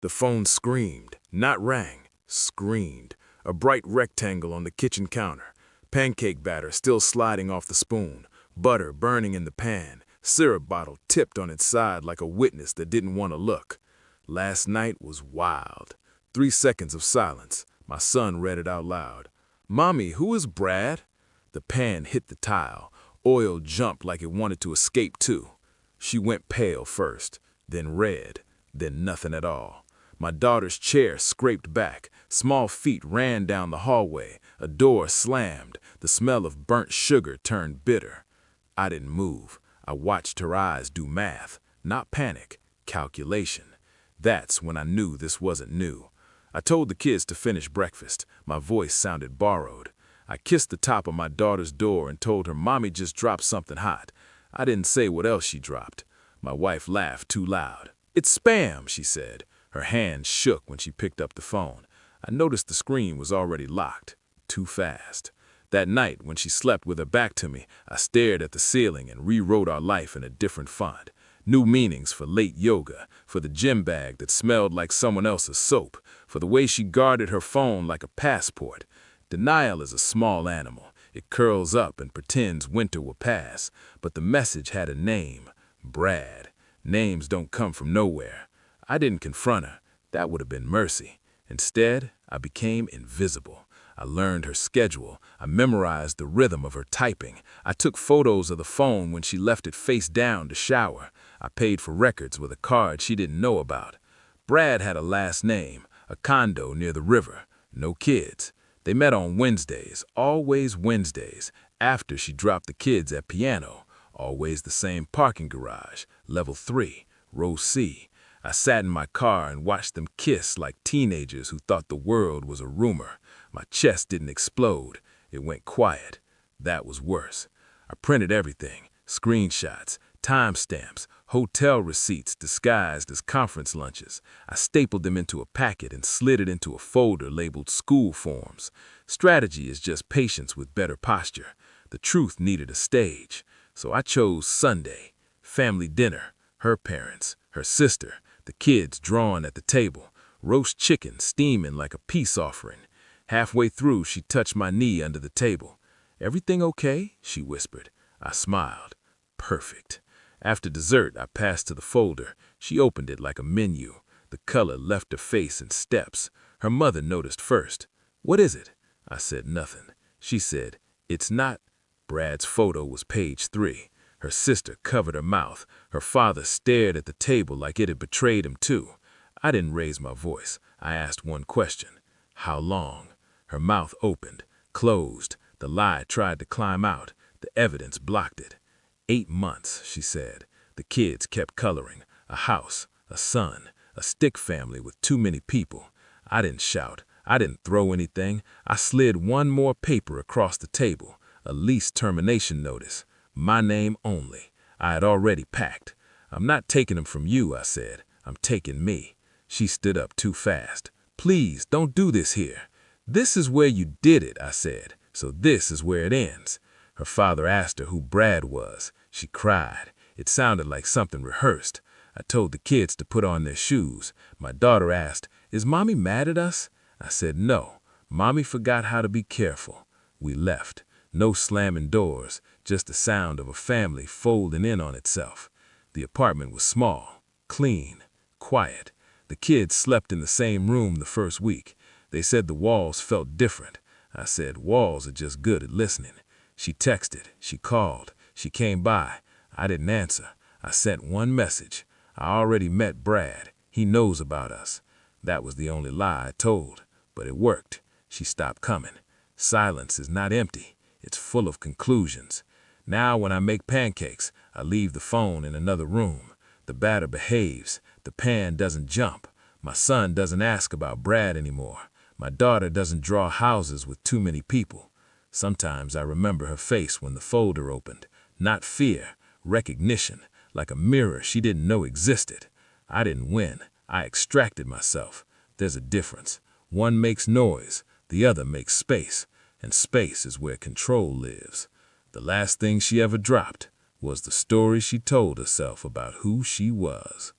The phone screamed, not rang, screamed. A bright rectangle on the kitchen counter. Pancake batter still sliding off the spoon. Butter burning in the pan. Syrup bottle tipped on its side like a witness that didn't want to look. Last night was wild. 3 seconds of silence. My son read it out loud. "Mommy, who is Brad?" The pan hit the tile. Oil jumped like it wanted to escape too. She went pale first, then red, then nothing at all. My daughter's chair scraped back. Small feet ran down the hallway. A door slammed. The smell of burnt sugar turned bitter. I didn't move. I watched her eyes do math. Not panic, calculation. That's when I knew this wasn't new. I told the kids to finish breakfast. My voice sounded borrowed. I kissed the top of my daughter's door and told her Mommy just dropped something hot. I didn't say what else she dropped. My wife laughed too loud. "It's spam," she said. Her hand shook when she picked up the phone. I noticed the screen was already locked. Too fast. That night, when she slept with her back to me, I stared at the ceiling and rewrote our life in a different font. New meanings for late yoga, for the gym bag that smelled like someone else's soap, for the way she guarded her phone like a passport. Denial is a small animal. It curls up and pretends winter will pass. But the message had a name, Brad. Names don't come from nowhere. I didn't confront her. That would have been mercy. Instead, I became invisible. I learned her schedule. I memorized the rhythm of her typing. I took photos of the phone when she left it face down to shower. I paid for records with a card she didn't know about. Brad had a last name, a condo near the river. No kids. They met on Wednesdays, always Wednesdays, after she dropped the kids at piano. Always the same parking garage, level 3, row C. I sat in my car and watched them kiss like teenagers who thought the world was a rumor. My chest didn't explode. It went quiet. That was worse. I printed everything, screenshots, timestamps, hotel receipts disguised as conference lunches. I stapled them into a packet and slid it into a folder labeled school forms. Strategy is just patience with better posture. The truth needed a stage. So I chose Sunday, family dinner, her parents, her sister, the kids drawn at the table, roast chicken steaming like a peace offering. Halfway through, she touched my knee under the table. "Everything okay?" she whispered. I smiled. Perfect. After dessert, I passed to the folder. She opened it like a menu. The color left her face in steps. Her mother noticed first. "What is it?" I said nothing. She said, "It's not." Brad's photo was page 3. Her sister covered her mouth. Her father stared at the table like it had betrayed him too. I didn't raise my voice. I asked one question. "How long?" Her mouth opened, closed. The lie tried to climb out. The evidence blocked it. 8 months, she said. The kids kept coloring. A house, a son, a stick family with too many people. I didn't shout. I didn't throw anything. I slid one more paper across the table. A lease termination notice. My name only. I had already packed. "I'm not taking him from you," I said. "I'm taking me." She stood up too fast. "Please, don't do this here." "This is where you did it," I said. "So this is where it ends." Her father asked her who Brad was. She cried. It sounded like something rehearsed. I told the kids to put on their shoes. My daughter asked, "Is Mommy mad at us?" I said, "No. Mommy forgot how to be careful." We left. No slamming doors, just the sound of a family folding in on itself. The apartment was small, clean, quiet. The kids slept in the same room the first week. They said the walls felt different. I said, "Walls are just good at listening." She texted, she called, she came by. I didn't answer. I sent one message. "I already met Brad. He knows about us." That was the only lie I told, but it worked. She stopped coming. Silence is not empty. It's full of conclusions. Now when I make pancakes, I leave the phone in another room. The batter behaves. The pan doesn't jump. My son doesn't ask about Brad anymore. My daughter doesn't draw houses with too many people. Sometimes I remember her face when the folder opened. Not fear, recognition, like a mirror she didn't know existed. I didn't win. I extracted myself. There's a difference. One makes noise, the other makes space. And space is where control lives. The last thing she ever dropped was the story she told herself about who she was.